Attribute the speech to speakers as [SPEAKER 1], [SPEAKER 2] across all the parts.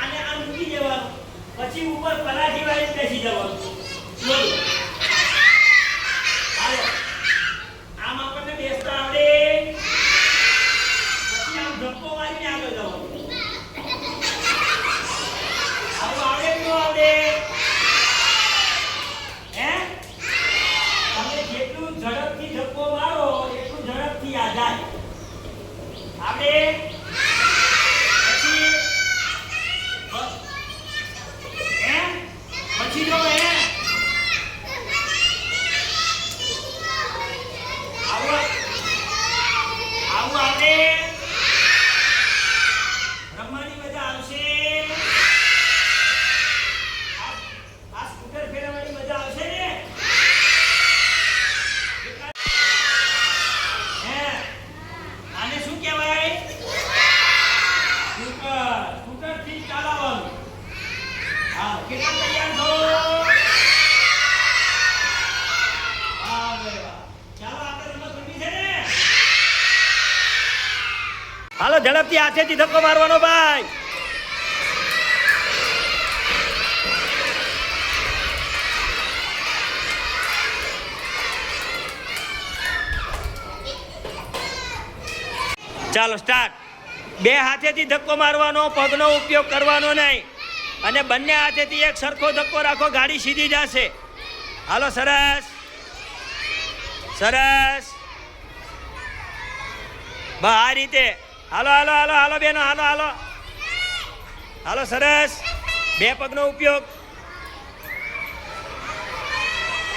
[SPEAKER 1] આને આમ મૂકી દેવાનું, પછી ઉપર પલાઠી વાળી બેસી જવાનું. બોલો હાલો, આમ આપણને બેસતા આવડે, પછી આમ ધક્કો મારીને આગળ જવાનું. આવું આવડે કે ન આવડે? હે? તમે જેટલું ઝડપથી ધક્કો મારો એટલું ઝડપથી આ જાય. આવડે? પછી જો હે આવું આવડે, રમવાની મજા આવશે. આ સ્કૂટર ફેરવવાની મજા આવશે ને? હે, આને શું કહેવાય? સ્કૂટર થી ચાલવાનું. હા, કેટલા તૈયાર છો? હા ભાઈ વાહ, ચાલો આપણે રમત રમી છે ને? હાલો ઝડપથી હાથેથી ધક્કો મારવાનો ભાઈ. ચાલો સ્ટાર્ટ. બે હાથેથી ધક્કો મારવાનો, પગનો ઉપયોગ કરવાનો નહીં, અને બંને હાથેથી એક સરખો ધક્કો રાખો, ગાડી સીધી જશે. હાલો સરસ સરસ, બસ આ રીતે. હાલો હાલો હાલો હાલો બેનો, હાલો હાલો હાલો સરસ. બે પગનો ઉપયોગ,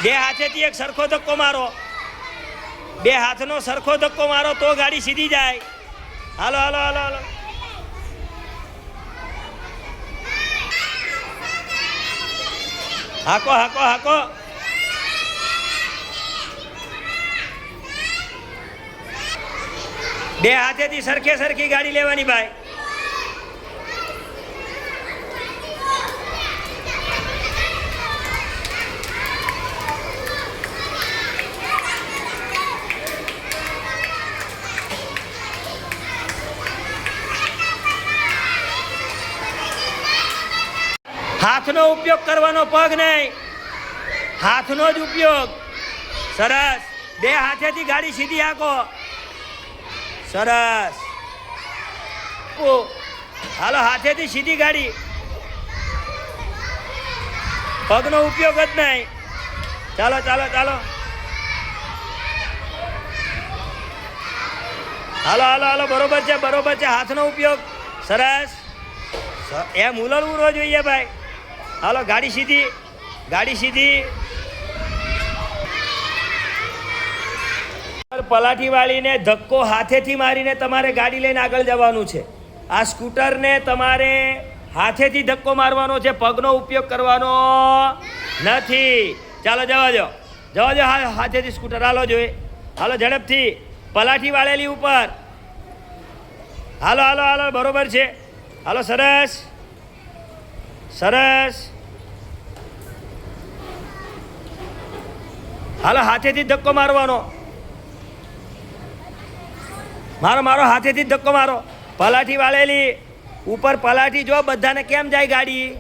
[SPEAKER 1] બે હાથેથી એક સરખો ધક્કો મારો, બે હાથનો સરખો ધક્કો મારો તો ગાડી સીધી જાય. હાલો હાલો હાલો હાલો. હાકો હાકો હાકો. બે હાથેથી સરખે સરખી ગાડી લેવાની ભાઈ. હાથનો ઉપયોગ કરવાનો, પગ નહીં, હાથનો જ ઉપયોગ. સરસ. બે હાથેથી ગાડી સીધી હાકો. સરસ. હાલો હાથેથી સીધી ગાડી, પગનો ઉપયોગ જ નહીં. ચાલો ચાલો ચાલો. હાલો હાલો હાલો, બરોબર છે બરોબર છે, હાથનો ઉપયોગ. સરસ. એમ ઉલળવું જોઈએ ભાઈ. હાલો ગાડી સીધી, ગાડી સીધી. પલાઠી વાળીને ધક્કો હાથેથી મારીને તમારે ગાડી લઈને આગળ જવાનું છે. આ સ્કૂટરને તમારે હાથેથી ધક્કો મારવાનો છે, પગનો ઉપયોગ કરવાનો નથી. ચાલો જવા દો, જવા દો. હાથેથી સ્કૂટર હાલો જોઈએ. હાલો ઝડપથી, પલાઠી વાળેલી ઉપર. હાલો હાલો હાલો, બરોબર છે. હાલો સરસ સરસ. હાલો હાથેથી ધક્કો મારવાનો, મારો મારો હાથેથી ધક્કો મારો. પલાઠી વાળેલી ઉપર, પલાઠી જો બધાને કેમ જાય ગાડી,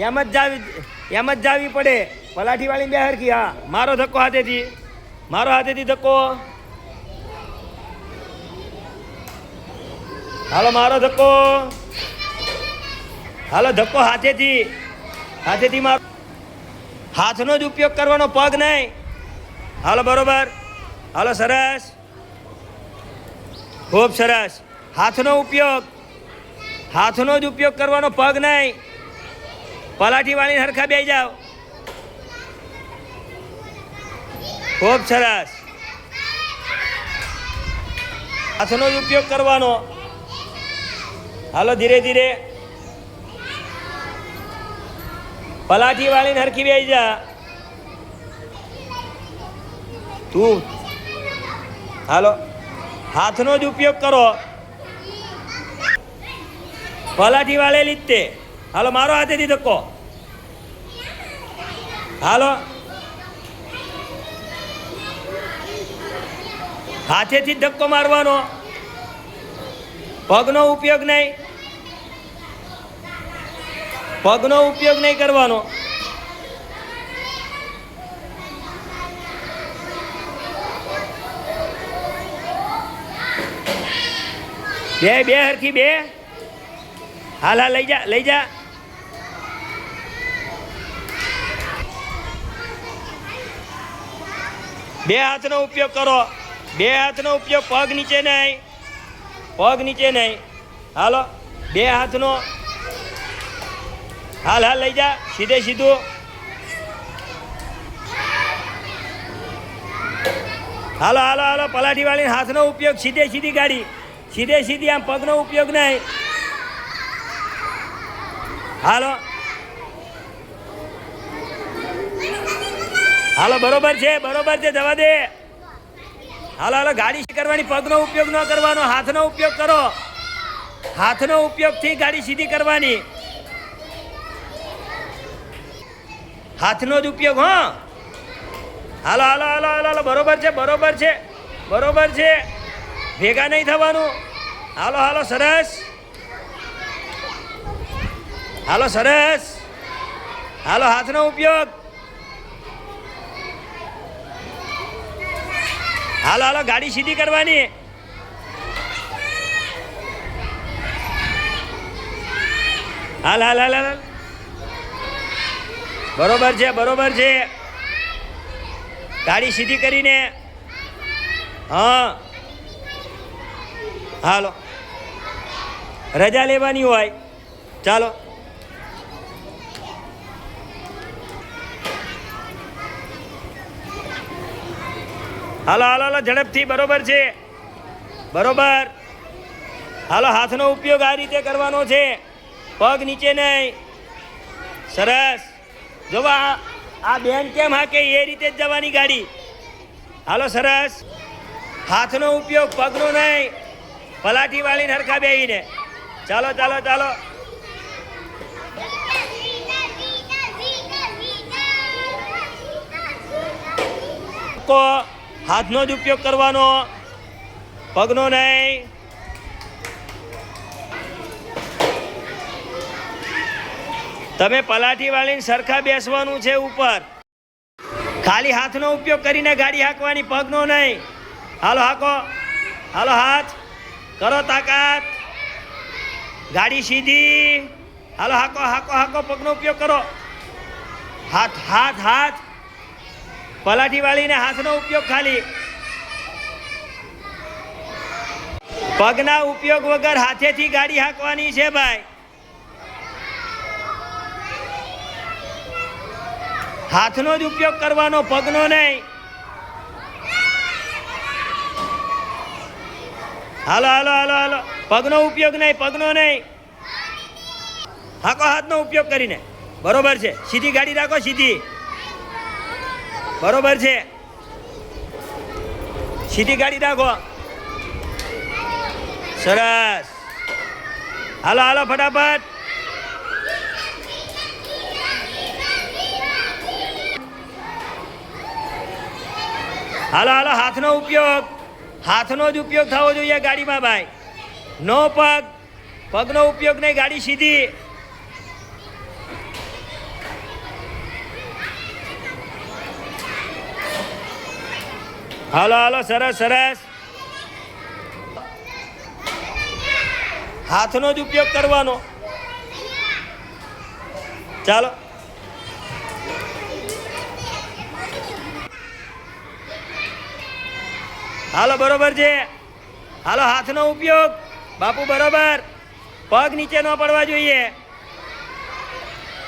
[SPEAKER 1] એમ જ જાવી પડે. પલાઠી વાળી બે હરખી. હા, મારો ધક્કો હાથેથી, મારો હાથેથી ધક્કો. હાલો મારો ધક્કો. હાલો ધક્કો હાથેથી, હાથેથી મારો. હાથનો જ ઉપયોગ કરવાનો, પગ નહીં. હાલો બરોબર. હાલો સરસ, ખૂબ સરસ. હાથનો ઉપયોગ, હાથનો જ ઉપયોગ કરવાનો, પગ નહીં. પલાઠી વાળી હરખા બેસી જાઓ. ખૂબ સરસ. હાથનો જ ઉપયોગ કરવાનો. હાલો ધીરે ધીરે. પલાઠી વાળીને હરખી બેસી જા તું. હાલો હાથનો જ ઉપયોગ કરો, પલાઠી વાળેલી જ તે. હાલો મારો હાથેથી ધક્કો. હાલો હાથેથી ધક્કો મારવાનો, પગનો ઉપયોગ નહીં. પગનો ઉપયોગ નહીં કરવાનો. બે હરખી બે. હાલ હાલ લઈ જા લઈ જા. બે હાથનો ઉપયોગ કરો. બે હાથનો ઉપયોગ. પગ નીચે નહીં, પગ નીચે નહીં. હાલો બે હાથનો. હાલ હાલ લઈ જા સીધે સીધું. હાલો હાલો હાલો પલાઠી વાળી હાથનો ઉપયોગ. સીધે સીધી ગાડી, સીધે સીધી. આમ પગનો ઉપયોગ નહીં. હાલો હાલો બરોબર છે, બરોબર છે, જવા દે. હાલો હાલો ગાડી કરવાની. પગનો ઉપયોગ ન કરવાનો, હાથનો ઉપયોગ કરો. હાથનો ઉપયોગથી ગાડી સીધી કરવાની. હાથનો જ ઉપયોગ. હો હાલો હાલો હાલો હાલો હાલો બરોબર છે, બરોબર છે, બરોબર છે. ભેગા નહીં થવાનું. હાલો હાલો સરસ. હાલો સરસ. હાલો હાથનો ઉપયોગ. હાલો હાલો ગાડી સીધી કરવાની. હાલ હાલ હાલ હાલ. બરોબર છે, બરોબર છે. ગાડી સીધી કરીને. હા હાલો રજા લેવાની હોય. ચાલો હાલો હાલો હાલો ઝડપથી. બરોબર છે, બરોબર. હાલો હાથનો ઉપયોગ આ રીતે કરવાનો છે. પગ નીચે નહીં. સરસ. જોવા આ બેન કેમ હાકે એ રીતે જ જવાની ગાડી. હાલો સરસ. હાથનો ઉપયોગ, પગનો નહીં. પલાઠી વાળી હરખા બેહીને. ચાલો ચાલો ચાલો. હાથનો જ ઉપયોગ કરવાનો, પગનો નહીં. તમે પલાઠી વાળીને સરખા બેસવાનું છે ઉપર. ખાલી હાથનો ઉપયોગ કરીને ગાડી હાંકવાની, પગનો નહીં. હાલો હાંકો. હાલો હાથ કરો, તાકાત. ગાડી સીધી. હાલો હાંકો હાંકો હાંકો. પગનો ઉપયોગ કરો. હાથ હાથ હાથ. પલાઠી વાળીને હાથનો ઉપયોગ ખાલી. પગના ઉપયોગ વગર હાથેથી ગાડી હાંકવાની છે ભાઈ. હાથનો જ ઉપયોગ કરવાનો, પગનો નહીં. હાલો હાલો હાલો હાલો. પગનો ઉપયોગ નહીં, પગનો નહીં. હાંકો હાથનો ઉપયોગ કરીને. બરોબર છે. સીધી ગાડી રાખો, સીધી. બરોબર છે. સીધી ગાડી રાખો. સરસ. હાલો હાલો ફટાફટ. હાલો હાલો હાથનો ઉપયોગ. હાથનો જ ઉપયોગ થવો જોઈએ ગાડીમાં ભાઈ. નો પગ. પગનો ઉપયોગ નહીં. ગાડી સીધી. હાલો હાલો સરસ સરસ. હાથનો જ ઉપયોગ કરવાનો. ચાલો હાલો બરોબર છે. હાલો હાથનો ઉપયોગ બાપુ. બરોબર. પગ નીચે ન પડવા જોઈએ.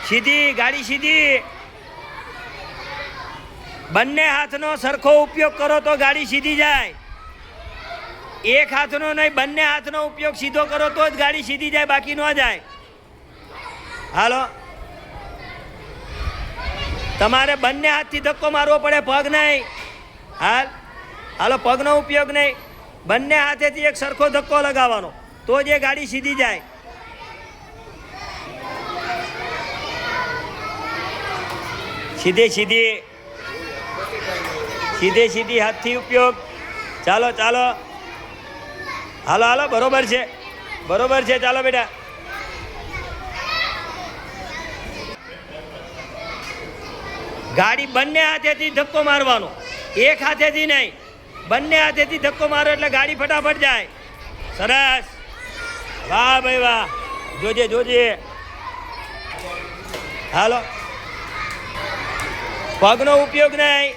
[SPEAKER 1] સીધી ગાડી સીધી. બંને હાથનો સરખો ઉપયોગ કરો તો ગાડી સીધી જાય. એક હાથનો નહીં, બંને હાથનો ઉપયોગ સીધો કરો તો જ ગાડી સીધી જાય, બાકી ન જાય. હાલો તમારે બંને હાથથી ધક્કો મારવો પડે, પગ નહીં. હાલ હાલો પગનો ઉપયોગ નહીં. બંને હાથેથી એક સરખો ધક્કો લગાવવાનો તો જ એ ગાડી સીધી જાય. સીધે સીધી. સીધે સીધી હાથથી ઉપયોગ. ચાલો ચાલો. હાલો હાલો બરોબર છે, બરોબર છે. ચાલો બેટા. ગાડી બંને હાથેથી ધક્કો મારવાનો, એક હાથેથી નહીં, બંને હાથેથી ધક્કો મારો એટલે ગાડી ફટાફટ જાય. સરસ, વાહ ભાઈ વાહ, જોજે જોજે. હાલો, પગનો ઉપયોગ નહીં.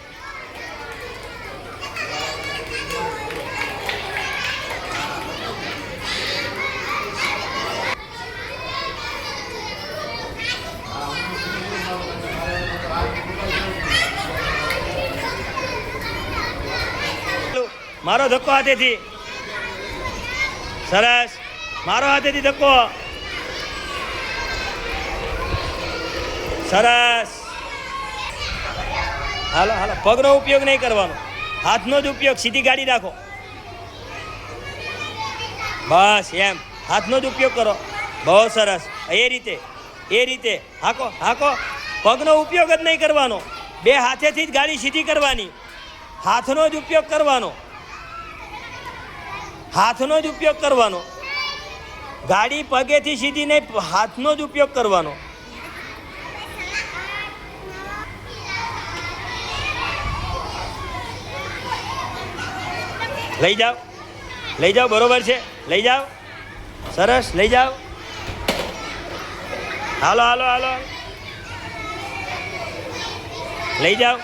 [SPEAKER 1] મારો ધક્કો હાથેથી. સરસ, મારો હાથેથી ધક્કો. સરસ. હાલો હાલો, પગનો ઉપયોગ નહીં કરવાનો, હાથનો જ ઉપયોગ. સીધી ગાડી રાખો, બસ એમ, હાથનો જ ઉપયોગ કરો. બહુ સરસ, એ રીતે હાકો હાકો. પગનો ઉપયોગ જ નહીં કરવાનો, બે હાથેથી જ ગાડી સીધી કરવાની, હાથનો જ ઉપયોગ કરવાનો, હાથનો જ ઉપયોગ કરવાનો. ગાડી પગેથી સીધી નહીં, હાથનો જ ઉપયોગ કરવાનો. લઈ જાઓ, લઈ જાઓ, બરોબર છે, લઈ જાઓ. સરસ, લઈ જાઓ. હાલો હાલો હાલો, લઈ જાઓ.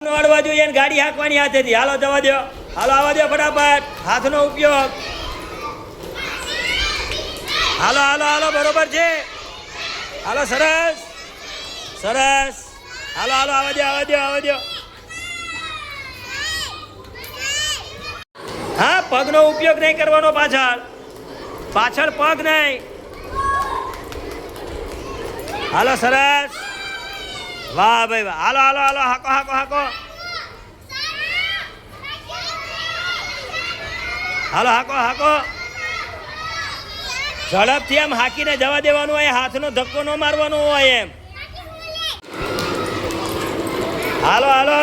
[SPEAKER 1] વાળવા જોઈએ ને ગાડી હાંકવાની હાથેથી. હાલો, જવા દો, હાલો, આવવા દો ફટાફટ. હાથનો ઉપયોગ. હાલો હાલો હાલો, બરોબર છે. હાલો, સરસ સરસ. હાલો હાલો, આવવા દો આવવા દો આવવા દો. હા, પગનો ઉપયોગ નહીં કરવાનો, પાછળ પાછળ પગ નહીં. હાલો, સરસ, વાહ ભાઈ વાહ. હાલો હાલો હાલો, હાકો હાકો હાકો. હાલો, હાકો હાકો. ઝડપથી આમ હાકીને જવા દેવાનું હોય, હાથનો ધક્કો ન મારવાનો હોય એમ. હાલો હાલો.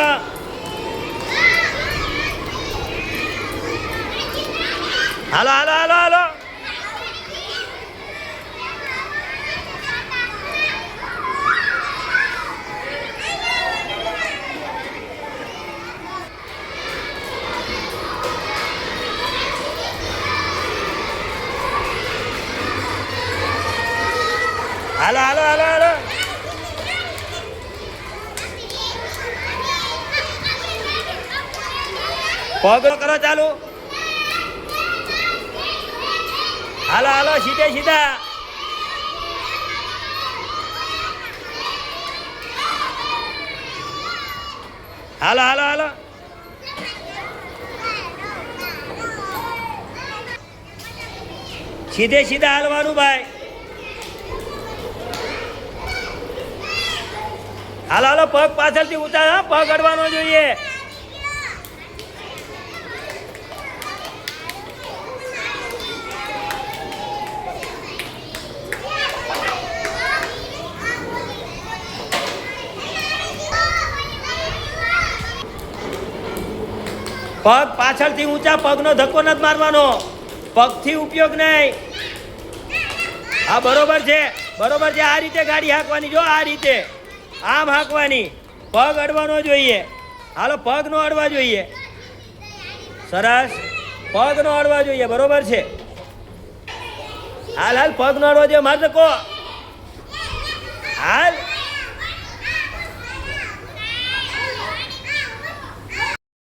[SPEAKER 1] હાલો હાલો હાલો હાલો. હાલો હાલો હાલો હાલો. પગ કરો ચાલુ. હાલો હાલો, સીધે સીધા. હાલો હાલો હાલો. સીધે સીધા હાલવાનું ભાઈ. હાલો હાલો, પગ પાછળથી ઉતાર. હા, પગ અડવાનો જોઈએ. પગ પાછળથી ઊંચા, પગનો ધક્કો નથી મારવાનો, પગથી ઉપયોગ નહીં. હા, બરોબર છે બરોબર છે. આ રીતે ગાડી હાંકવાની, જો આ રીતે આમ હાંકવાની. પગ અડવાનો જોઈએ. હાલો, પગ નો અડવા જોઈએ. સરસ, પગ નો અડવા જોઈએ, બરોબર છે. હાલ હાલ, પગ નો અડવા જોઈએ. માર ધક્કો. હાલ.